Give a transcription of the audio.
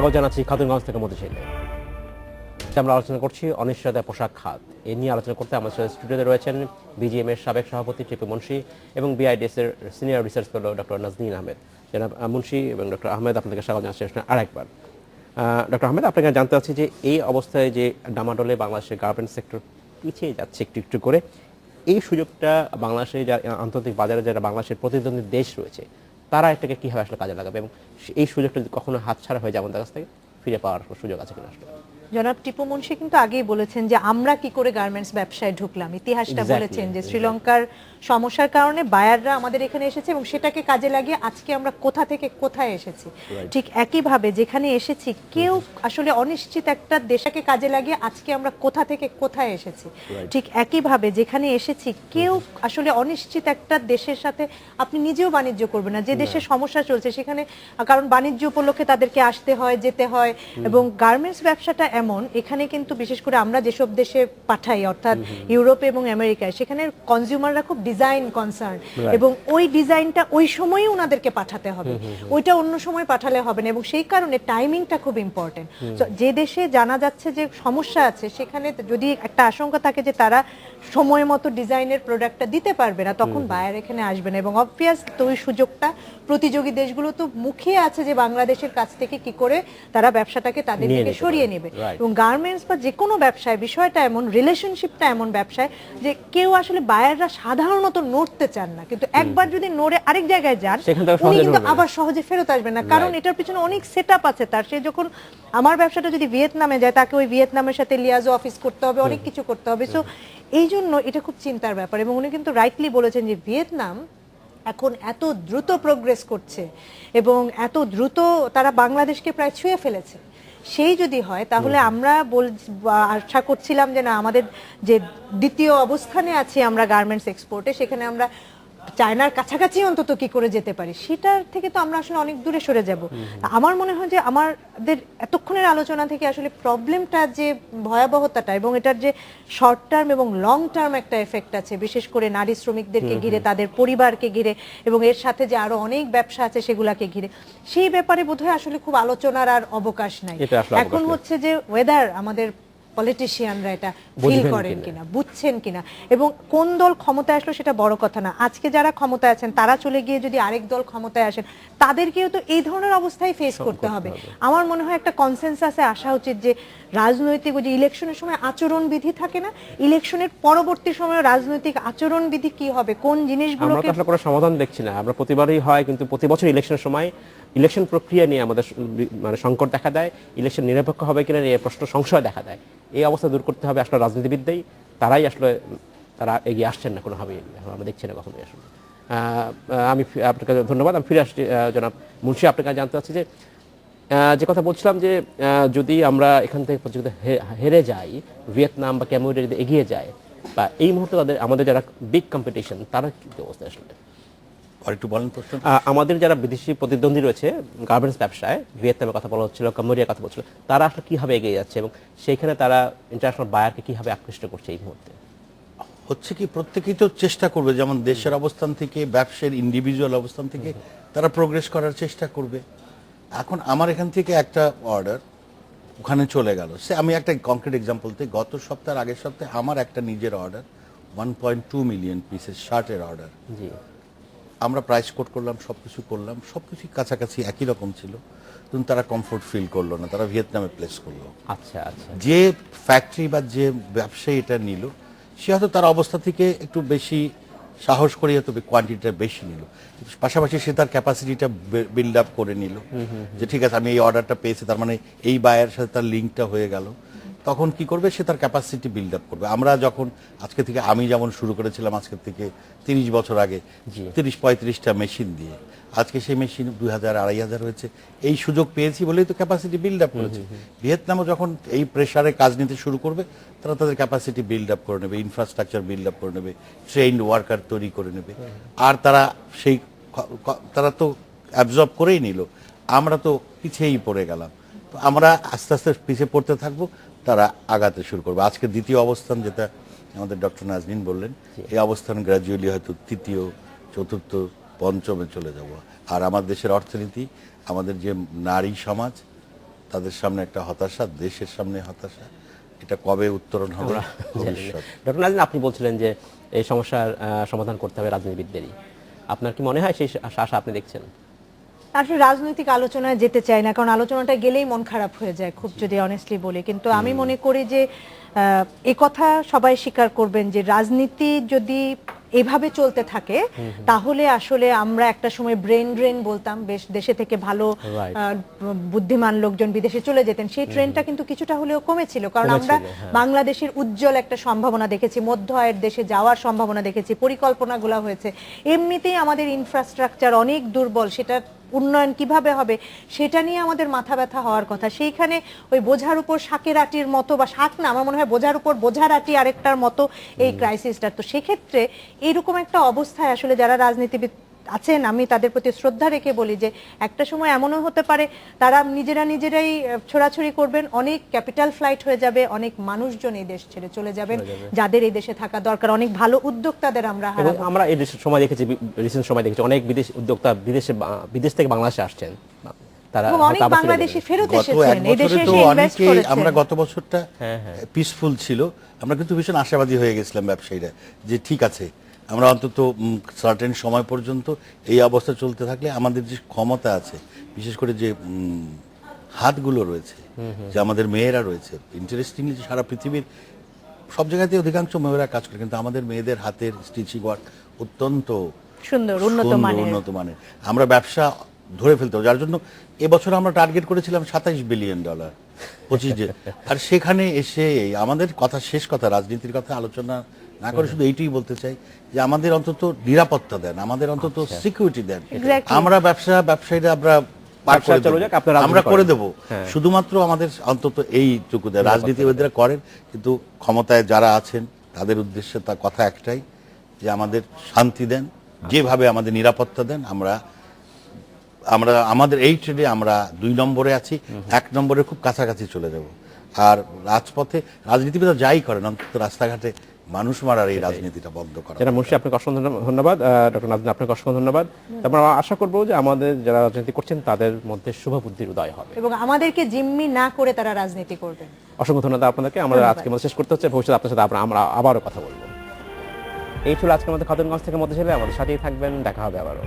স্বাগত জানাচ্ছি খাতুনগঞ্জ থেকে মতিঝিলে। আমরা আলোচনা করছি অনিশ্চয়তা পোশাক খাত। এ নিয়ে আলোচনা করতে আমাদের সাথে স্টুডিওতে রয়েছেন বিজিএম এর সাবেক সভাপতি টিপু মুন্সি এবং বিআইডিএস এর senior research fellow doctor Naznin Ahmed. জনাব মুন্সি এবং ডক্টর আহমেদ, আপনাদেরকে স্বাগত জানাচ্ছি আরেকবার। ডক্টর আহমেদ, আপনাকে জানতে চাচ্ছি যে এই অবস্থায় যে ডামাডোলে বাংলাদেশের গার্মেন্টস সেক্টর পিছিয়ে যাচ্ছে একটু একটু করে, এই সুযোগটা বাংলাদেশের যা আন্তর্জাতিক বাজারে যারা বাংলাদেশের প্রতিদ্বন্দ্বী দেশ রয়েছে তারা এটাকে কীভাবে আসলে কাজে লাগাবে এবং এই সুযোগটা যদি কখনো হাতছাড়া হয়ে যায় আমাদের কাছ থেকে, ফিরে পাওয়ার সুযোগ আছে কিনা আসলে? জনাব টিপু মুন্সি কিন্তু আগেই বলেছেন যে আমরা কি করে গার্মেন্টস ব্যবসায় ঢুকলাম, ইতিহাসটা বলেছেন যে শ্রীলঙ্কার সমস্যার কারণে বায়াররা আমাদের এখানে এসেছে এবং সেটাকে কাজে লাগিয়ে আজকে আমরা কোথা থেকে কোথায় এসেছি। ঠিক একইভাবে যেখানে এসেছি কেউ আসলে অনিশ্চিত একটা দেশকে কাজে লাগিয়ে আজকে আমরা কোথা থেকে কোথায় এসেছি। ঠিক একইভাবে যেখানে এসেছি কেউ আসলে অনিশ্চিত একটা দেশের সাথে আপনি নিজেও বাণিজ্য করবেন না, যে দেশের সমস্যা চলছে সেখানে, কারণ বাণিজ্য উপলক্ষে তাদেরকে আসতে হয়, যেতে হয়। এবং গার্মেন্টস ব্যবসাটা এমন, এখানে কিন্তু বিশেষ করে আমরা যেসব দেশে পাঠাই অর্থাৎ ইউরোপে এবং আমেরিকায়, সেখানে কনজিউমাররা খুব ডিজাইন কনসার্ন এবং ওই ডিজাইনটা ওই সময়ই ওনাদেরকে পাঠাতে হবে, ওইটা অন্য সময় পাঠালে হবে না। এবং সেই কারণে টাইমিংটা খুব ইম্পর্টেন্ট। যে দেশে জানা যাচ্ছে যে সমস্যা আছে সেখানে যদি একটা আশঙ্কা থাকে যে তারা সময় মতো ডিজাইনের প্রোডাক্টটা দিতে পারবে না, তখন বায়ার এখানে আসবে না। এবং অবভিয়াস তো ওই সুযোগটা প্রতিযোগী দেশগুলো তো মুখিয়ে আছে যে বাংলাদেশের কাছ থেকে কি করে তারা ব্যবসাটাকে তাদের দিকে সরিয়ে নেবে। এবং গার্মেন্টস বা যে কোনো ব্যবসায় বিষয়টা এমন, রিলেশনশিপটা এমন ব্যবসায় যে কেউ আসলে বায়াররা সাধারণত নড়তে চান না, কিন্তু একবার যদি নড়ে আরেক জায়গায় যান উনি কিন্তু আবার সহজে ফেরত আসবেন না, কারণ এটার পিছনে অনেক সেটআপ আছে তার। সে যখন আমার ব্যবসাটা যদি ভিয়েতনামে যায় তাকে ওই ভিয়েতনামের সাথে লিয়াজো অফিস করতে হবে, অনেক কিছু করতে হবে। সো এই জন্য এটা খুব চিন্তার ব্যাপার। এবং উনি কিন্তু রাইটলি বলেছেন যে ভিয়েতনাম এখন এত দ্রুত প্রোগ্রেস করছে এবং এত দ্রুত তারা বাংলাদেশকে প্রায় ছুঁয়ে ফেলেছে। সেই যদি হয় তাহলে আমরা আশা করছিলাম যে না, আমাদের যে দ্বিতীয় অবস্থানে আছি আমরা গার্মেন্টস এক্সপোর্টে, সেখানে আমরা চায়নার কাছাকাছি অন্তত কি করে যেতে পারি, সেটার থেকে তো আমরা আসলে অনেক দূরে সরে যাব। আমার মনে হয় যে আমাদের এতক্ষণের আলোচনা থেকে আসলে প্রবলেমটা যে ভয়াবহতাটা এবং এটার যে শর্ট টার্ম এবং লং টার্ম একটা এফেক্ট আছে, বিশেষ করে নারী শ্রমিকদেরকে ঘিরে, তাদের পরিবারকে ঘিরে এবং এর সাথে যে আরো অনেক ব্যবসা আছে সেগুলাকে ঘিরে, সেই ব্যাপারে বোধহয় আসলে খুব আলোচনার আর অবকাশ নাই। এখন হচ্ছে যে ওয়েদার আমাদের পলিটিশিয়ানরা এটা ফিল করেন কিনা, বুঝছেন কিনা, এবং কোন দল ক্ষমতায় আসলো সেটা বড় কথা না। আজকে যারা ক্ষমতায় আছেন তারা চলে গিয়ে যদি আরেক দল ক্ষমতায় আসেন, তাদেরকেও তো এই ধরনের অবস্থায় ফেস করতে হবে। আমার মনে হয় একটা কনসেনসাসে আসা উচিত যে রাজনৈতিক, যে ইলেকশনের সময় আচরণ বিধি থাকে না, ইলেকশনের পরবর্তী সময়ে রাজনৈতিক আচরণ বিধি কি হবে, কোন জিনিসগুলোকে আমরা কোনো সমাধান দেখছি না। আমরা প্রতিবারই হয়, কিন্তু প্রতি বছর ইলেকশনের সময় ইলেকশন প্রক্রিয়া নিয়ে আমাদের মানে সংকট দেখা দেয়, ইলেকশন নিরপেক্ষ হবে কিনা এই প্রশ্ন সংশয় দেখা দেয়। এই অবস্থা দূর করতে হবে আসলে রাজনীতিবিদরাই, তারাই আসলে তারা এগিয়ে আসছেন না কোনোভাবেই, আমরা দেখছি না কখনোই আসলে। আমি আপনাকে ধন্যবাদ। আমি ফিরে আসছি জনাব মুন্সি, আপনাকে জানতে চাচ্ছি যে কথা বলছিলাম যে যদি আমরা এখান থেকে প্রতিযোগিতা হেরে যাই, ভিয়েতনাম বা ক্যামরুনে যদি এগিয়ে যায়, বা এই মুহূর্তে আমাদের যারা বিগ কম্পিটিশন তারা কি অবস্থা আসলে? আরেকটু বলেন প্রশ্ন। আমাদের যারা বিদেশি প্রতিদ্বন্দ্বী রয়েছে গার্মেন্টস ব্যবসায়, ভিয়েতনামের কথা বলা হচ্ছিল, কম্বোডিয়ার কথা বলছিল, তারা আসলে কিভাবে এগিয়ে যাচ্ছে এবং সেইখানে তারা ইন্টারন্যাশনাল বায়ারকে কিভাবে আকৃষ্ট করছে এই মুহূর্তে? হচ্ছে কি, প্রত্যেকেই তো চেষ্টা করবে, যেমন দেশের অবস্থান থেকে, ব্যবসার ইন্ডিভিজুয়াল অবস্থান থেকে তারা প্রোগ্রেস করার চেষ্টা করবে। এখন আমার এখান থেকে একটা অর্ডার ওখানে চলে গেল, সে আমি একটা কংক্রিট এক্সাম্পল দিই, গত সপ্তাহের আগের সপ্তাহে আমার একটা নিজের অর্ডার 1.2 মিলিয়ন পিসের শার্টের অর্ডার, জি, আমরা প্রাইস কোট করলাম, সব কিছু করলাম, সব কিছুই কাছাকাছি একই রকম ছিল, কিন্তু তারা কমফোর্ট ফিল করলো না, তারা ভিয়েতনামে প্লেস করলো। আচ্ছা আচ্ছা। যে ফ্যাক্টরি বা যে ব্যবসায়ী এটা নিল, সে হয়তো তার অবস্থা থেকে একটু বেশি সাহস করে হয়তো কোয়ান্টিটিটা বেশি নিল, পাশাপাশি সে তার ক্যাপাসিটিটা বিল্ড আপ করে নিল যে ঠিক আছে আমি এই অর্ডারটা পেয়েছি, তার মানে এই বায়ারের সাথে তার লিঙ্কটা হয়ে গেল। তখন কি করবে, সে তার ক্যাপাসিটি বিল্ড আপ করবে। আমরা যখন আজকে থেকে, আমি যেমন শুরু করেছিলাম আজকে থেকে 30 বছর আগে 30-35টা মেশিন দিয়ে, আজকে সেই মেশিন 2000-2500 হয়েছে। এই সুযোগ পেয়েছি বলেই তো ক্যাপাসিটি বিল্ড আপ করেছে। ভিয়েতনামও যখন এই প্রেসারে কাজ নিতে শুরু করবে, তারা তাদের ক্যাপাসিটি বিল্ড আপ করে নেবে, ইনফ্রাস্ট্রাকচার বিল্ড আপ করে নেবে, ট্রেন্ড ওয়ার্কার তৈরি করে নেবে। আর তারা তো অ্যাবজর্ব করেই নিল, আমরা তো পিছিয়েই পড়ে গেলাম। তো আমরা আস্তে আস্তে পিছিয়ে পড়তে থাকবো, তারা আগাতে শুরু করবে। আজকে দ্বিতীয় অবস্থান, যেটা আমাদের ডক্টর নাজনীন বললেন, এই অবস্থান গ্র্যাজুয়ালি হয়তো তৃতীয়, চতুর্থ, পঞ্চমে চলে যাব। আর আমাদের দেশের অর্থনীতি, আমাদের যে নারী সমাজ, তাদের সামনে একটা হতাশা, দেশের সামনে হতাশা। এটা কবে উত্তরণ হবে ভবিষ্যৎ। ডক্টর নাজনীন, আপনি বলছিলেন যে এই সমস্যার সমাধান করতে হবে রাজনীতিবিদদেরই। আপনার কি মনে হয় সেই আশা আপনি দেখছেন? আসলে রাজনৈতিক আলোচনায় যেতে চাই না, কারণ আলোচনাটা গেলেই মন খারাপ হয়ে যায়, খুব যদি অনেস্টলি বলি। কিন্তু আমি মনে করি যে এ কথা সবাই স্বীকার করবেন যে রাজনীতি যদি এভাবে চলতে থাকে তাহলে আসলে আমরা একটা সময় ব্রেন ড্রেন বলতাম, বেশ দেশে থেকে ভালো Right. বুদ্ধিমান লোকজন বিদেশে চলে যেতেন, সেই ট্রেনটা কিন্তু কিছুটা হলেও কমেছিল। কারণ আমরা বাংলাদেশের উজ্জ্বল একটা সম্ভাবনা দেখেছি, মধ্য আয়ের দেশে যাওয়ার সম্ভাবনা দেখেছি, পরিকল্পনাগুলো হয়েছে। এমনিতেই আমাদের ইনফ্রাস্ট্রাকচার অনেক দুর্বল, সেটা উন্নয়ন কিভাবে হবে সেটা নিয়ে আমাদের মাথা ব্যথা হওয়ার কথা। সেইখানে ওই বোঝার উপর শাকের আটির মতো, বা শাক না, আমার মনে হয় বোঝার উপর বোঝার আটি আরেকটার মতো এই ক্রাইসিসটা। তো সেক্ষেত্রে এরকম একটা অবস্থায় আসলে যারা রাজনীতিবিদ আছেন, আমি তাদের প্রতি শ্রদ্ধা রেখে বলি যে একটা সময় এমনও হতে পারে তারা নিজেরাই ছোড়াছড়ি করবেন, অনেক ক্যাপিটাল ফ্লাইট হয়ে যাবে, অনেক মানুষজন এই দেশ ছেড়ে চলে যাবেন যাদের এই দেশে থাকা দরকার, অনেক ভালো উদ্যোক্তাদের আমরা এবং হারাবো। আমরা এই সময় দেখেছি, রিসেন্ট সময় দেখেছি অনেক উদ্যোক্তা বিদেশ থেকে বাংলাদেশে আসছেন, তারা এবং অনেক হয়তো আবার চলে বাংলাদেশি যাবেন। ফেরত গত এক এসেছেন, এই দেশে বছরে তো এসে ইনভেস্ট অনেকেই, করেছেন। আমরা গত বছরটা হ্যাঁ। পিসফুল ছিল, আমরা কিন্তু ভীষণ আশাবাদী হয়ে গেছিলাম ব্যবসায়ীরা যে ঠিক আছে, আমরা অন্তত সার্টেন সময় পর্যন্ত এই অবস্থা চলতে থাকলে আমাদের যে ক্ষমতা আছে, বিশেষ করে যে হাতগুলো রয়েছে, যে আমাদের মেয়েরা রয়েছে, ইন্টারেস্টিংলি সারা পৃথিবীর সব জায়গাতে অধিকাংশ মেয়েরা কাজ করে, কিন্তু আমাদের মেয়েদের হাতের স্টিচিং ওয়ার্ক অত্যন্ত সুন্দর, উন্নত মানের। উন্নত মানের। আমরা ব্যবসা ধরে ফেলতে হবে, যার জন্য এবছর আমরা টার্গেট করেছিলাম $27 বিলিয়ন 25 আর সেখানে এসে আমাদের কথা, শেষ কথা, রাজনীতির কথা আলোচনা না করে শুধু এইটাই বলতে চাই যে আমাদের অন্তত নিরাপত্তা দেন, আমাদের অন্তত সিকিউরিটি দেন। Exactly. আমরা ব্যবসায়ীরা আমরা ব্যবসা চলে যাক, আপনারা রাজনীতি আমরা করে করেন। দেব, শুধুমাত্র আমাদের অন্তত এইটুকু দেয়। রাজনীতিবিদরা করেন, কিন্তু ক্ষমতায় যারা আছেন তাদের উদ্দেশ্যে তার কথা একটাই যে আমাদের শান্তি দেন, যেভাবে আমাদের নিরাপত্তা দেন। আমরা আমাদের এই ট্রেডে আমরা 2 নম্বরে আছি, 1 নম্বরে খুব কাছাকাছি চলে যাব। আর রাজপথে রাজনীতিবিদরা যাই করেন, অন্তত রাস্তাঘাটে মানুষ মারার এই রাজনীতিটা বন্ধ করা। যারা মুন্সি, আপনাকে অসংখ্য ধন্যবাদ। ডক্টর নাজনীন, আপনাকে অসংখ্য ধন্যবাদ। তারপর আমরা আশা করবো যে আমাদের যারা রাজনীতি করছেন তাদের মধ্যে শুভ বুদ্ধির উদয় হবে এবং আমাদেরকে জিম্মি না করে তারা রাজনীতি করবেন। অসংখ্য ধন্যবাদ আপনাদেরকে। আমরা আজকে মধ্যে শেষ করতে হচ্ছে, ভবিষ্যতে আপনার সাথে আমরা আবারও কথা বলবো। এই ছিল আজকের মধ্যে খাতুনগঞ্জ থেকে মধ্যে ছেলে, আমাদের সাথেই থাকবেন, দেখা হবে আবারও।